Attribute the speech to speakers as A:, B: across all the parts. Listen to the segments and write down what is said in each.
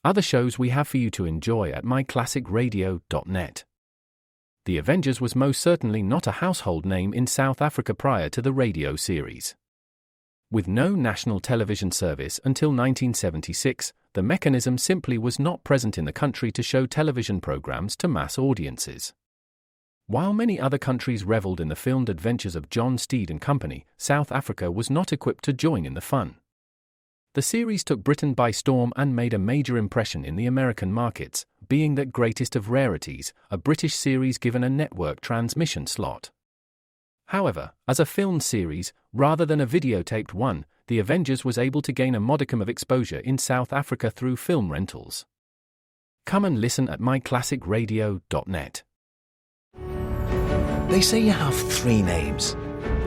A: Other shows we have for you to enjoy at myclassicradio.net. The Avengers was most certainly not a household name in South Africa prior to the radio series. With no national television service until 1976, the mechanism simply was not present in the country to show television programs to mass audiences. While many other countries reveled in the filmed adventures of John Steed and company, South Africa was not equipped to join in the fun. The series took Britain by storm and made a major impression in the American markets, being that greatest of rarities, a British series given a network transmission slot. However, as a filmed series, rather than a videotaped one, The Avengers was able to gain a modicum of exposure in South Africa through film rentals. Come and listen at myclassicradio.net.
B: They say you have 3 names.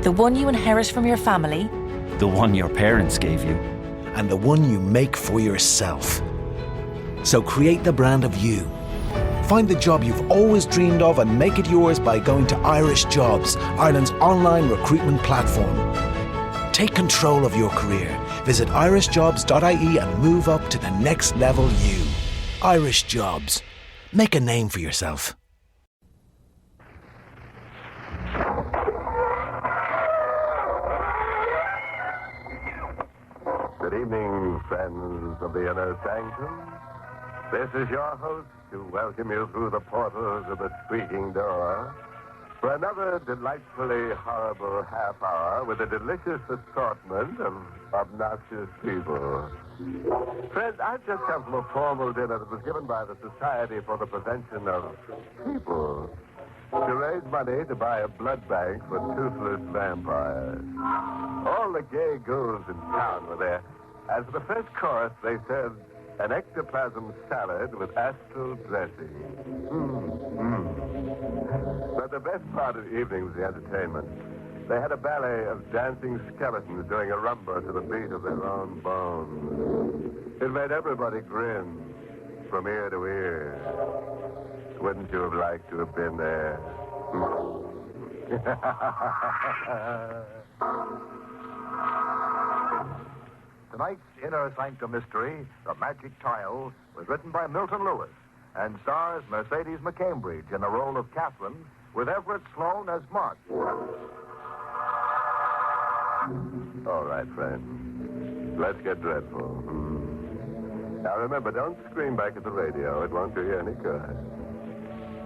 C: The one you inherit from your family,
D: the one your parents gave you,
B: and the one you make for yourself. So create the brand of you. Find the job you've always dreamed of and make it yours by going to Irish Jobs, Ireland's online recruitment platform. Take control of your career. Visit irishjobs.ie and move up to the next level you. Irish Jobs. Make a name for yourself.
E: Good evening, friends of the inner sanctum. This is your host to welcome you through the portals of the squeaking door for another delightfully horrible half hour with a delicious assortment of obnoxious people. Friends, I've just come from a formal dinner that was given by the Society for the Prevention of People to raise money to buy a blood bank for toothless vampires. All the gay ghouls in town were there. As the first course, they served an ectoplasm salad with astral dressing. But the best part of the evening was the entertainment. They had a ballet of dancing skeletons doing a rumba to the beat of their own bones. It made everybody grin from ear to ear. Wouldn't you have liked to have been there?
F: Tonight's Inner Sanctum mystery, The Magic Tile, was written by Milton Lewis and stars Mercedes McCambridge in the role of Catherine with Everett Sloane as Mark.
E: All right, friends. Let's get dreadful. Now remember, don't scream back at the radio. It won't do you any good.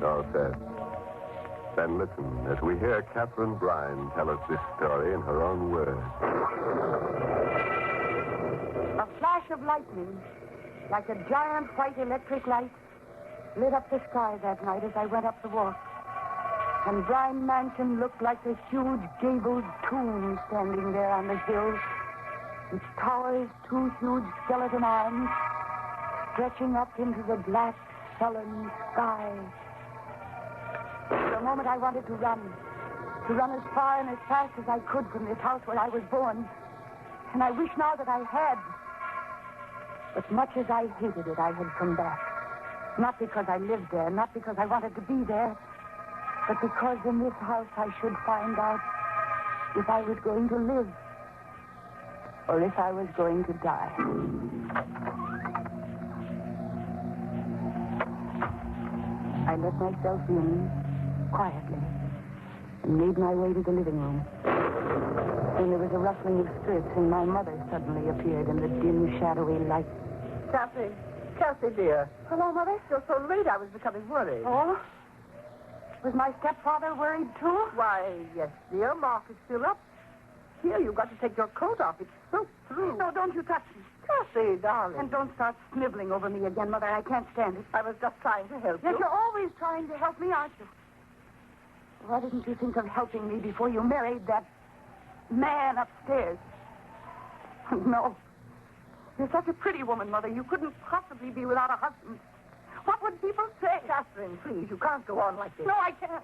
E: All set. Then listen as we hear Catherine Brine tell us this story in her own words.
G: A flash of lightning, like a giant white electric light, lit up the sky that night as I went up the walk. And Brine Mansion looked like a huge gabled tomb standing there on the hill, its towers, 2 huge skeleton arms, stretching up into the black, sullen sky. For a moment I wanted to run as far and as fast as I could from this house where I was born. And I wish now that I had. But much as I hated it, I had come back. Not because I lived there, not because I wanted to be there, but because in this house I should find out if I was going to live or if I was going to die. I let myself in quietly and made my way to the living room. Then there was a rustling of skirts, and my mother suddenly appeared in the dim, shadowy light.
H: Cassie, dear.
G: Hello, Mother.
H: You're so late, I was becoming worried.
G: Oh? Was my stepfather worried, too?
H: Why, yes, dear. Mark is still up. Here, you've got to take your coat off. It's soaked through.
G: No, don't you touch me.
H: Cassie, darling.
G: And don't start sniveling over me again, Mother. I can't stand it.
H: I was just trying to help you.
G: Yes, you're always trying to help me, aren't you? Why didn't you think of helping me before you married that man upstairs? No. You're such a pretty woman, Mother. You couldn't possibly be without a husband. What would people say?
H: Catherine, please, you can't go on like this.
G: No, I can't.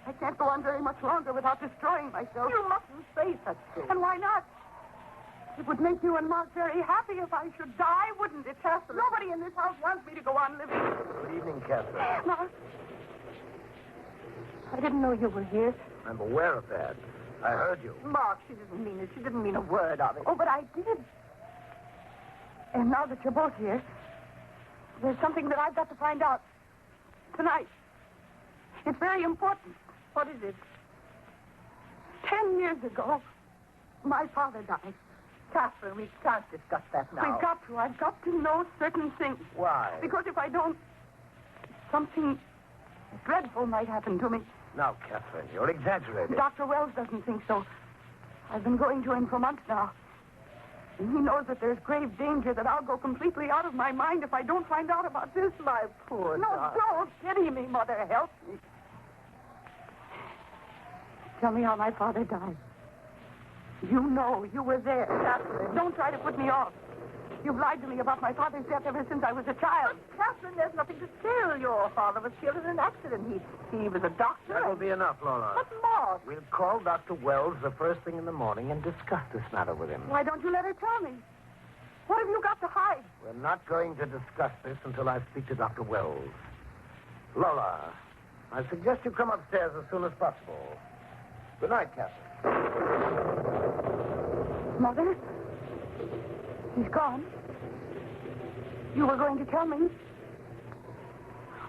G: I can't go on very much longer without destroying myself.
H: You mustn't say such things.
G: And why not? It would make you and Mark very happy if I should die, wouldn't it, Catherine? Nobody in this house wants me to go on living.
F: Good evening, Catherine.
G: Mark, I didn't know you were here.
F: I'm aware of that. I heard you.
H: Mark, she didn't mean it. She didn't mean a word of it.
G: Oh, but I did. And now that you're both here, There's something that I've got to find out. Tonight. It's very important.
H: What is it?
G: 10 years ago, my father died.
H: Catherine, we can't discuss that now.
G: We've got to. I've got to know certain things.
H: Why?
G: Because if I don't, something dreadful might happen to me.
F: Now, Catherine, you're exaggerating.
G: Dr. Wells doesn't think so. I've been going to him for months now. And he knows that there's grave danger that I'll go completely out of my mind if I don't find out about this.
H: My poor
G: No,
H: darling.
G: don't pity me, Mother. Help me. Tell me how my father died. You know. You were there.
H: Catherine.
G: Don't try to put me off. You've lied to me about my father's death ever since I was a child.
H: But, Catherine, there's nothing to tell. Your father was killed in an accident. He was a doctor.
F: That will be enough, Lola.
H: What more?
F: We'll call Dr. Wells the first thing in the morning and discuss this matter with him.
G: Why don't you let her tell me? What have you got to hide?
F: We're not going to discuss this until I speak to Dr. Wells. Lola, I suggest you come upstairs as soon as possible. Good night, Catherine.
G: Mother? He's gone. You were going to tell me.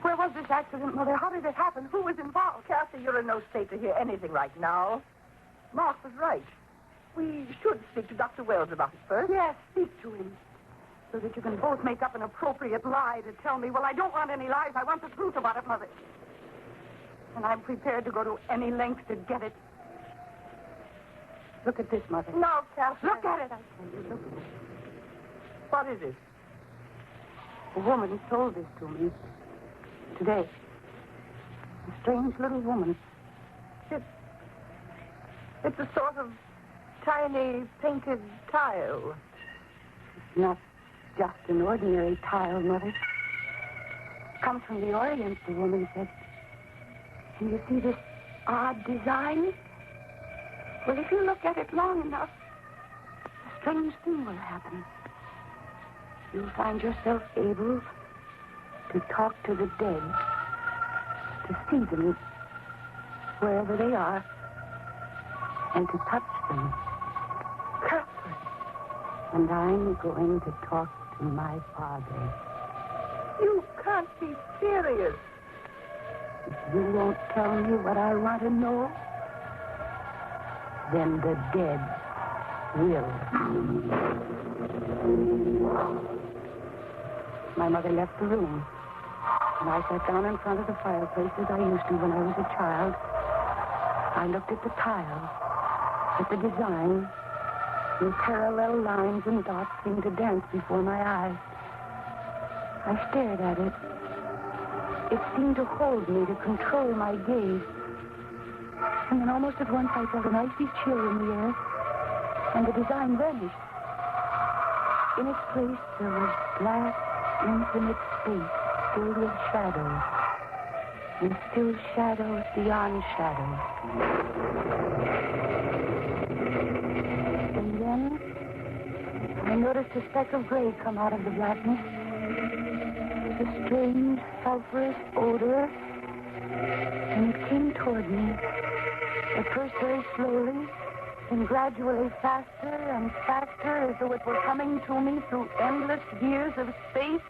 G: Where was this accident, Mother? How did it happen? Who was involved?
H: Cassie, you're in no state to hear anything right now. Mark was right. We should speak to Dr. Wells about it first.
G: Yes, speak to him. So that you can both make up an appropriate lie to tell me. Well, I don't want any lies. I want the truth about it, Mother. And I'm prepared to go to any length to get it. Look at this, Mother.
H: No, Catherine.
G: Look at it, I tell you. Look at it.
H: What is it?
G: A woman told this to me today. A strange little woman.
H: It's a sort of tiny painted tile.
G: It's not just an ordinary tile, Mother. Comes from the Orient, the woman said. And you see this odd design? Well, if you look at it long enough, a strange thing will happen. You'll find yourself able to talk to the dead, to see them wherever they are, and to touch them.
H: Catherine.
G: And I'm going to talk to my father.
H: You can't be serious.
G: If you won't tell me what I want to know, then the dead will. My mother left the room, and I sat down in front of the fireplace as I used to when I was a child. I looked at the tile, at the design. The parallel lines and dots seemed to dance before my eyes. I stared at it. It seemed to hold me, to control my gaze. And then almost at once I felt an icy chill in the air, and the design vanished. In its place, there was black, infinite space filled with shadows, and still shadows beyond shadows. And then I noticed a speck of gray come out of the blackness. A strange, sulphurous odor, and it came toward me. At first very slowly, then gradually faster and faster, as though it were coming to me through endless years of space.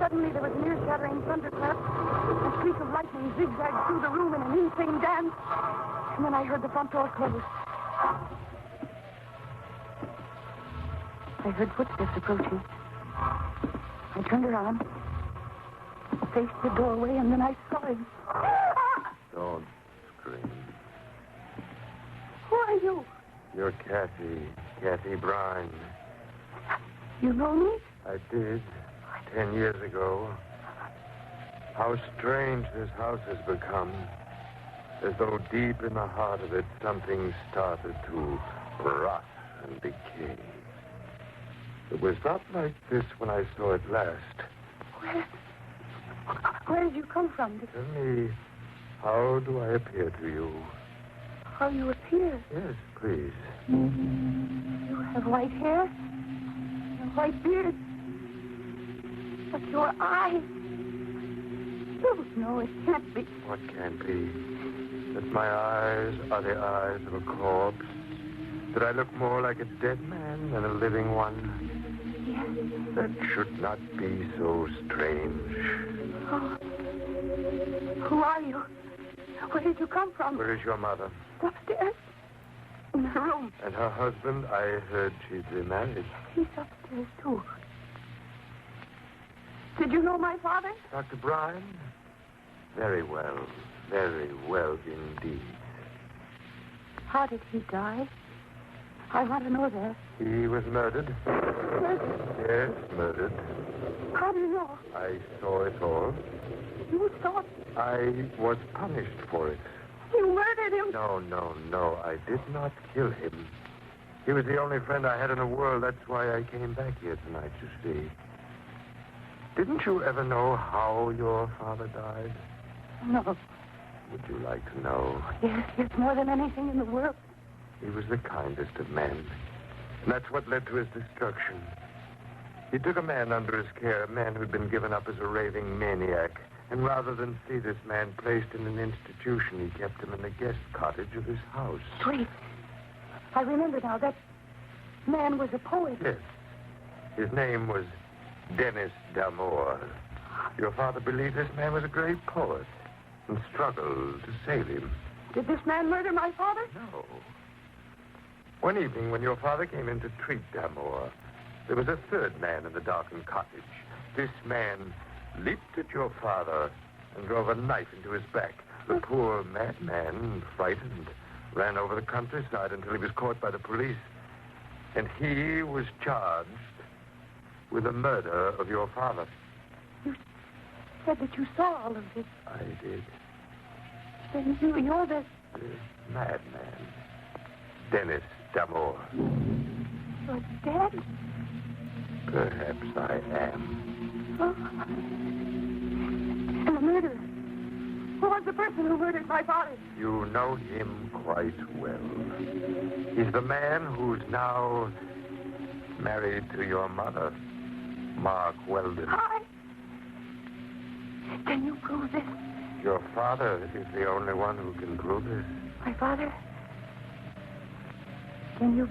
G: Suddenly there was an ear-shattering thunderclap. A streak of lightning zigzagged through the room in an insane dance. And then I heard the front door close. I heard footsteps approaching. I turned around, faced the doorway, and then I saw him.
E: Don't scream.
G: Who are you?
E: You're Kathy Brine.
G: You know me?
E: I did, 10 years ago. How strange this house has become. As though deep in the heart of it, something started to rot and decay. It was not like this when I saw it last.
G: Where did you come from?
E: Tell me, how do I appear to you?
G: How you appear?
E: Yes, please.
G: You have white hair, a white beard, but your eyes. No, it can't be.
E: What can't be? That my eyes are the eyes of a corpse? That I look more like a dead man than a living one?
G: Yes.
E: That should not be so strange.
G: Oh. Who are you? Where did you come from?
E: Where is your mother?
G: Upstairs. In her room.
E: And her husband? I heard she'd remarried.
G: He's upstairs, too. Did you know my father?
E: Dr. Bryan? Very well indeed.
G: How did he die? I want to know that.
E: He was murdered.
G: Murdered?
E: Yes, murdered.
G: How do you know?
E: I saw it all.
G: You saw it?
E: I was punished for it.
G: You murdered him?
E: No. I did not kill him. He was the only friend I had in the world. That's why I came back here tonight, you see. Didn't you ever know how your father died?
G: No.
E: Would you like to know?
G: Yes, more than anything in the world.
E: He was the kindest of men. And that's what led to his destruction. He took a man under his care, a man who'd been given up as a raving maniac. And rather than see this man placed in an institution, he kept him in the guest cottage of his house.
G: Sweet. I remember now, that man was a poet.
E: Yes. His name was Dennis D'Amour. Your father believed this man was a great poet and struggled to save him.
G: Did this man murder my father?
E: No. One evening, when your father came in to treat D'Amour, there was a third man in the darkened cottage. This man leaped at your father and drove a knife into his back. The poor madman, frightened, ran over the countryside until he was caught by the police. And he was charged with the murder of your father.
G: You said that you saw all of this.
E: I did.
G: Then you're the
E: madman. Dennis D'Amour.
G: You're dead?
E: Perhaps I am.
G: Oh. And the murderer. Who was the person who murdered my father?
E: You know him quite well. He's the man who's now married to your mother, Mark Weldon.
G: Can you prove this?
E: Your father is the only one who can prove this.
G: My father? Can you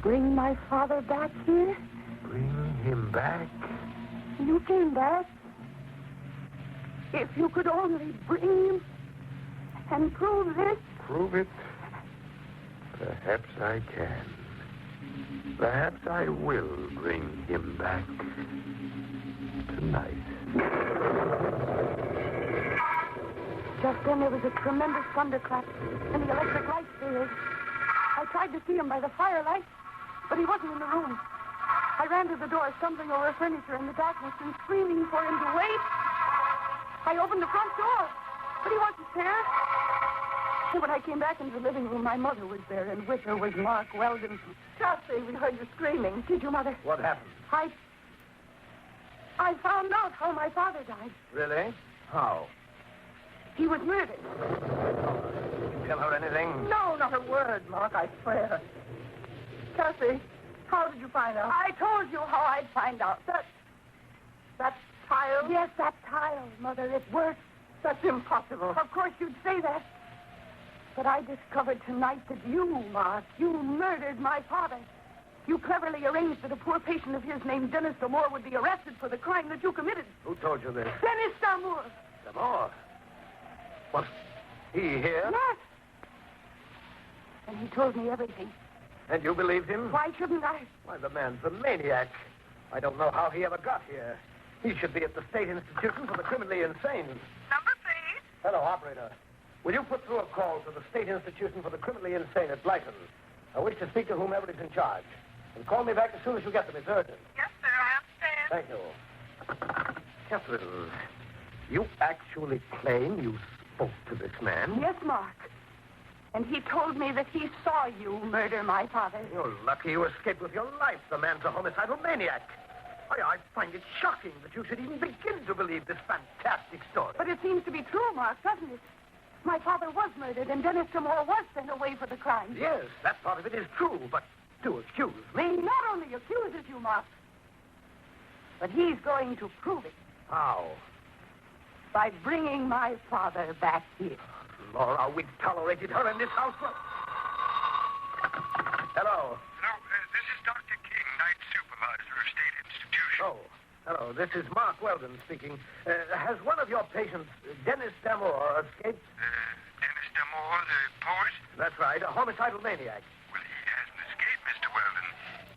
G: bring my father back here?
E: Bring him back?
G: You came back. If you could only bring him and prove this.
E: Prove it? Perhaps I can. Perhaps I will bring him back tonight.
G: Just then there was a tremendous thunderclap, and the electric light failed. I tried to see him by the firelight, but he wasn't in the room. I ran to the door, stumbling over furniture in the darkness and screaming for him to wait. I opened the front door, but he wasn't there. And when I came back into the living room, my mother was there, and with her was Mark Weldon. Chelsea, we heard you screaming. Did you, Mother?
F: What happened?
G: I found out how my father died.
F: Really? How?
G: He was murdered.
F: Did you tell her anything?
H: No, not a word, Mark, I swear. Cassie, how did you find out?
G: I told you how I'd find out.
H: That tile?
G: Yes, that tile, Mother. It worked.
H: That's impossible.
G: Of course you'd say that. But I discovered tonight that you, Mark, you murdered my father. You cleverly arranged that a poor patient of his named Dennis D'Amour would be arrested for the crime that you committed.
F: Who told you this?
G: Dennis D'Amour.
F: D'Amour? Was he here?
G: Yes. And he told me everything.
F: And you believed him?
G: Why shouldn't I?
F: Why, the man's a maniac. I don't know how he ever got here. He should be at the State Institution for the Criminally Insane.
H: Number, please.
F: Hello, operator. Will you put through a call to the State Institution for the Criminally Insane at Blyton? I wish to speak to whomever is in charge. And call me back as soon as you get them. It's urgent.
H: Yes, sir, I understand.
F: Thank you. Catherine, you actually claim you spoke to this man?
G: Yes, Mark. And he told me that he saw you murder my father.
F: You're lucky you escaped with your life. The man's a homicidal maniac. I find it shocking that you should even begin to believe this fantastic story.
G: But it seems to be true, Mark, doesn't it? My father was murdered, and Dennis D'Amour was sent away for the crime.
F: Yes, that part of it is true, but to accuse me...
G: He not only accuses you, Mark, but he's going to prove it.
F: How?
G: By bringing my father back here.
F: Laura, we've tolerated her in this house for... Hello.
I: Hello, this is Dr. King, night supervisor of State Hello, this is Mark Weldon speaking. Has one of your patients, Dennis Damore, escaped?
J: Dennis Damore, the poet?
I: That's right, a homicidal maniac.
J: Well, he hasn't escaped, Mr. Weldon.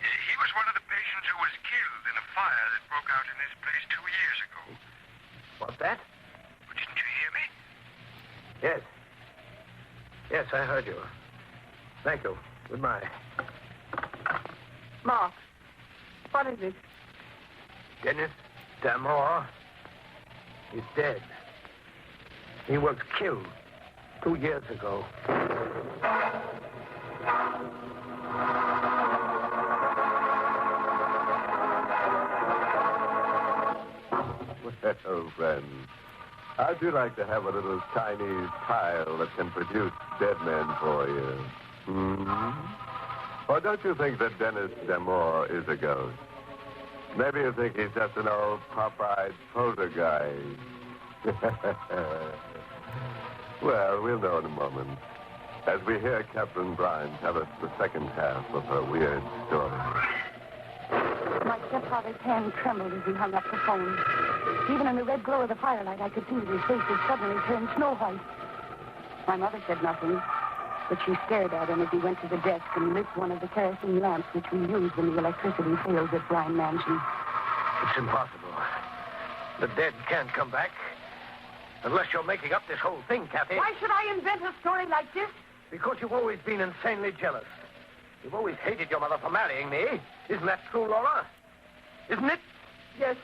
J: He was one of the patients who was killed in a fire that broke out in this place 2 years ago.
I: What's that?
J: Didn't you hear me?
I: Yes. Yes, I heard you. Thank you. Goodbye.
H: Mark, what is it?
I: Dennis Damore is dead. He was killed 2 years ago.
E: Well, friend, how'd you like to have a little Chinese tile that can produce dead men for you? Or don't you think that Dennis Damore is a ghost? Maybe you think he's just an old pop-eyed poltergeist. Well, we'll know in a moment, as we hear Catherine Bryan tell us the second half of her weird story.
G: My stepfather's hand trembled as he hung up the phone. Even in the red glow of the firelight, I could see that his face had suddenly turned snow white. My mother said nothing, but she stared at him as he went to the desk and lit one of the kerosene lamps which we use when the electricity fails at Bryan Mansion.
I: It's impossible. The dead can't come back. Unless you're making up this whole thing, Kathy.
G: Why should I invent a story like this?
I: Because you've always been insanely jealous. You've always hated your mother for marrying me. Isn't that true, Laura? Isn't it?
H: Yes,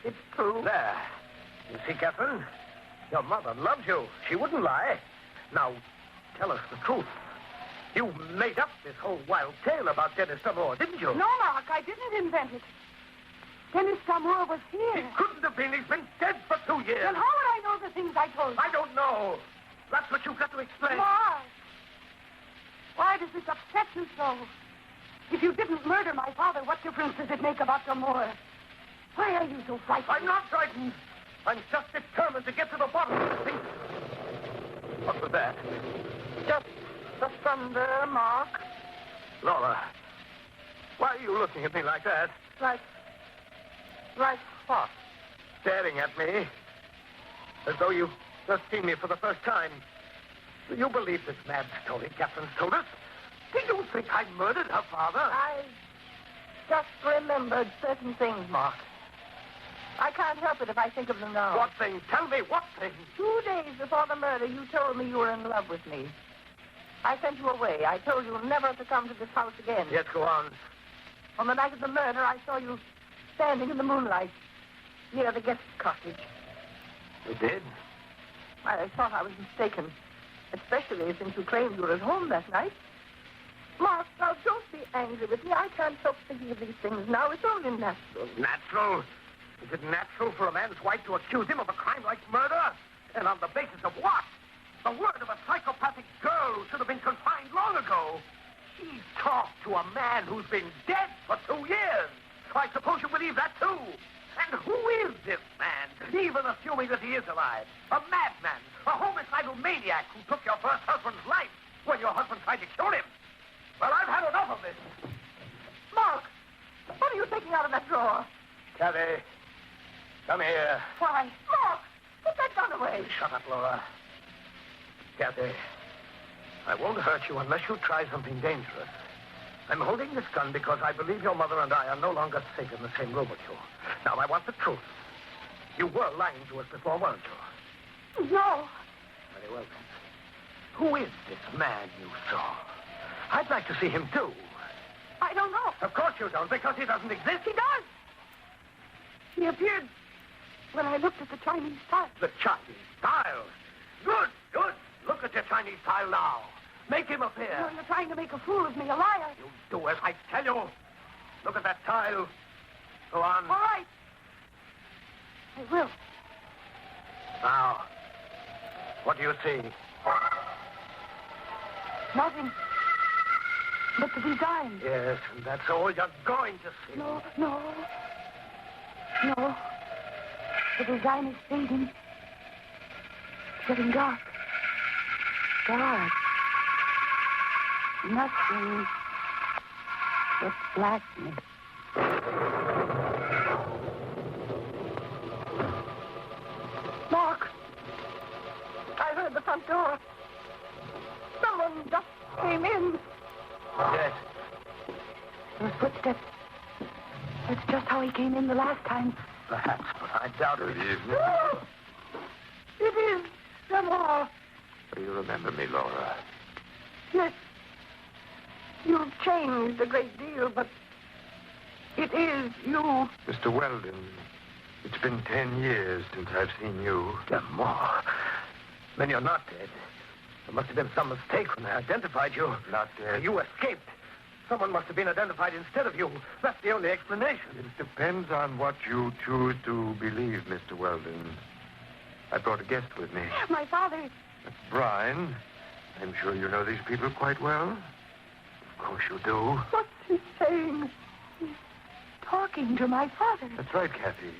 H: it's true.
I: There. You see, Catherine? Your mother loves you. She wouldn't lie. Now, tell us the truth. You made up this whole wild tale about Dennis Damore, didn't you?
G: No, Mark, I didn't invent it. Dennis Damore was here.
I: He couldn't have been. He's been dead for 2 years.
G: Then how would I know the things I told you?
I: I don't know. That's what you've got to explain.
G: Mark, why does this upset you so? If you didn't murder my father, what difference does it make about Damore? Why are you so frightened?
I: I'm not frightened. I'm just determined to get to the bottom of this thing. What was that?
H: Just the thunder, Mark.
I: Laura, why are you looking at me like that?
H: Like what?
I: Staring at me. As though you've just seen me for the first time. Do you believe this mad story Catherine's told us? Do you think I murdered her father?
H: I just remembered certain things, Mark. I can't help it if I think of them now.
I: What things? Tell me what things?
H: 2 days before the murder, you told me you were in love with me. I sent you away. I told you never to come to this house again.
I: Yes, go on.
H: On the night of the murder, I saw you standing in the moonlight near the guest cottage.
I: You did?
H: I thought I was mistaken, especially since you claimed you were at home that night. Mark, now don't be angry with me. I can't help thinking of these things now. It's only natural.
I: Natural? Is it natural for a man's wife to accuse him of a crime like murder? And on the basis of what? The word of a psychopathic girl who should have been confined long ago. She talked to a man who's been dead for 2 years. I suppose you believe that, too. And who is this man, even assuming that he is alive? A madman, a homicidal maniac who took your first husband's life when your husband tried to kill him. Well, I've had enough of this.
H: Mark, what are you taking out of that drawer?
I: Kathy, come here.
H: Why? Mark, put that gun away.
I: Shut up, Laura. Kathy, I won't hurt you unless you try something dangerous. I'm holding this gun because I believe your mother and I are no longer safe in the same room with you. Now, I want the truth. You were lying to us before, weren't you?
G: No.
I: Very well, then. Who is this man you saw? I'd like to see him, too.
G: I don't know.
I: Of course you don't, because he doesn't exist.
G: He does. He appeared when I looked at the Chinese tile.
I: The Chinese tile? Good, good. Look at your Chinese tile now. Make him appear.
G: No, you're trying to make a fool of me, a liar.
I: You do as I tell you. Look at that tile. Go on.
G: All right. I will.
I: Now, what do you see?
G: Nothing. But the design.
I: Yes, and that's all you're going to see.
G: No. No. The design is fading. It's getting dark. Dark. Nothing but blackness.
H: front door. Someone just came in.
I: Yes.
G: Those footsteps. That's just how he came in the last time.
I: Perhaps, but I doubt it.
E: Good evening.
H: It is Demore.
E: Do you remember me, Laura?
H: Yes. You've changed a great deal, but it is you.
E: Mr. Weldon, it's been 10 years since I've seen you.
I: Demore. Then you're not dead. There must have been some mistake when they identified you.
E: Not dead.
I: You escaped. Someone must have been identified instead of you. That's the only explanation.
E: It depends on what you choose to believe, Mr. Weldon. I brought a guest with me.
G: My father.
E: That's Brian. I'm sure you know these people quite well. Of course you do.
H: What's he saying?
G: He's talking to my father.
E: That's right, Kathy.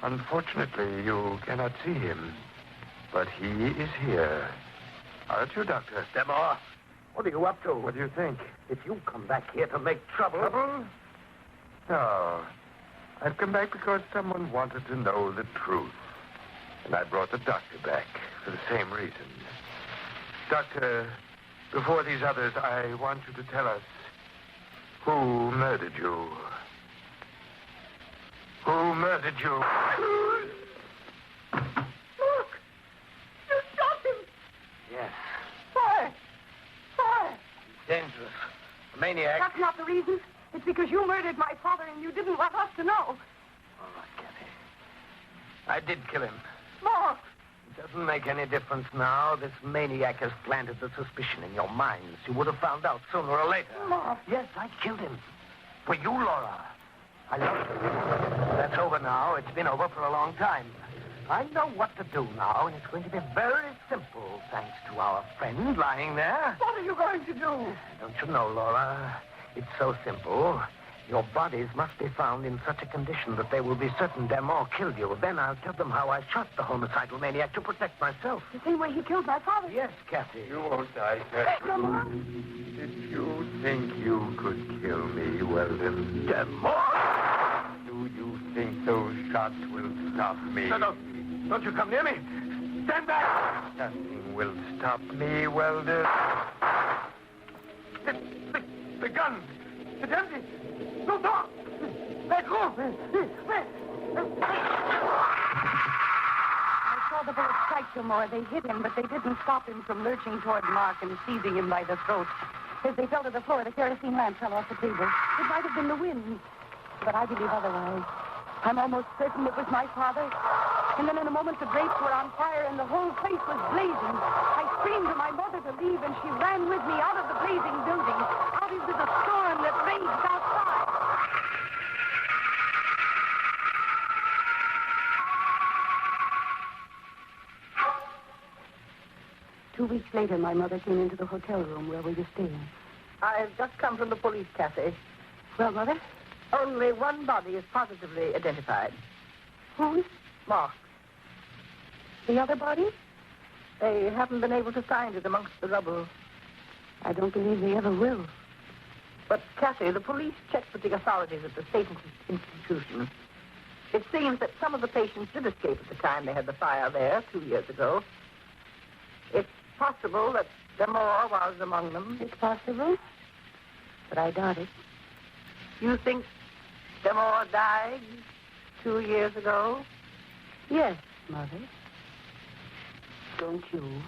E: Unfortunately, you cannot see him. But he is here. Aren't you, Doctor?
I: Demore, what are you up to?
E: What do you think?
I: If you come back here to make trouble...
E: Trouble? No. I've come back because someone wanted to know the truth. And I brought the doctor back for the same reason. Doctor, before these others, I want you to tell us who murdered you. Who murdered you?
H: Look! You shot him!
I: Yes.
H: Why? Why?
I: Dangerous. A maniac.
H: That's not the reason. It's because you murdered my father and you didn't want us to know.
I: All right, Kathy. I did kill him.
H: Mark!
I: It doesn't make any difference now. This maniac has planted the suspicion in your minds. You would have found out sooner or later.
H: Mark!
I: Yes, I killed him. For you, Laura. I loved you. That's over now. It's been over for a long time. I know what to do now, and it's going to be very simple, thanks to our friend lying there.
H: What are you going to do?
I: Don't you know, Laura? It's so simple. Your bodies must be found in such a condition that they will be certain Demore killed you. Then I'll tell them how I shot the homicidal maniac to protect myself.
G: The same way he killed my father.
I: Yes, Kathy.
E: You won't die, Kathy. Did you think you could kill me, Weldon?
I: Demore!
E: Do you think those shots will stop me?
I: No, don't you come near me. Stand back!
E: Nothing will stop me, Weldon.
I: The gun! It's empty! No talk! Let go!
G: I saw the bullet strike Demore. They hit him, but they didn't stop him from lurching toward Mark and seizing him by the throat. As they fell to the floor, the kerosene lamp fell off the table. It might have been the wind, but I believe otherwise. I'm almost certain it was my father. And then in a moment, the drapes were on fire and the whole place was blazing. I screamed to my mother to leave, and she ran with me out of the blazing building, out into the storm that raged outside. 2 weeks later, my mother came into the hotel room where we were staying.
H: I've just come from the police, Kathy.
G: Well, Mother?
H: Only one body is positively identified.
G: Whose?
H: Mark.
G: The other body?
H: They haven't been able to find it amongst the rubble.
G: I don't believe they ever will.
H: But, Kathy, the police checked with the authorities at the state institution. It seems that some of the patients did escape at the time they had the fire there 2 years ago. It's possible that Demore was among them.
G: It's possible, but I doubt it.
H: You think Demore died 2 years ago?
G: Yes, Mother. Don't you?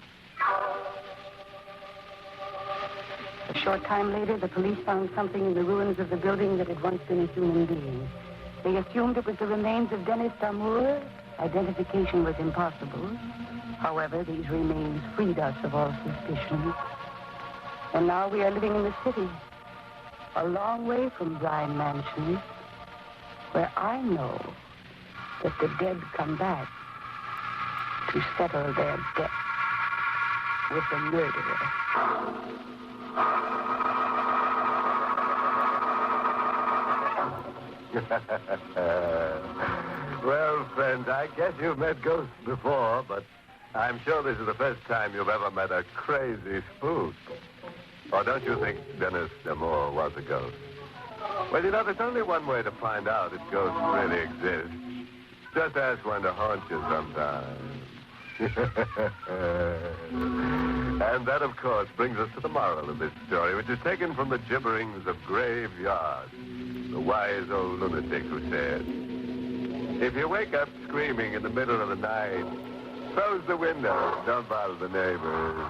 G: A short time later, the police found something in the ruins of the building that had once been a human being. They assumed it was the remains of Dennis Damour. Identification was impossible. However, these remains freed us of all suspicion. And now we are living in the city, a long way from Bryan Mansion, where I know that the dead come back to settle their debt with the murderer.
E: Well, friends, I guess you've met ghosts before, but I'm sure this is the first time you've ever met a crazy spook. Or don't you think Dennis Damour was a ghost? Well, you know, there's only one way to find out if ghosts really exist. Just ask one to haunt you sometime. And that, of course, brings us to the moral of this story, which is taken from the gibberings of Graveyard, the wise old lunatic who said, if you wake up screaming in the middle of the night, close the window, don't bother the neighbors.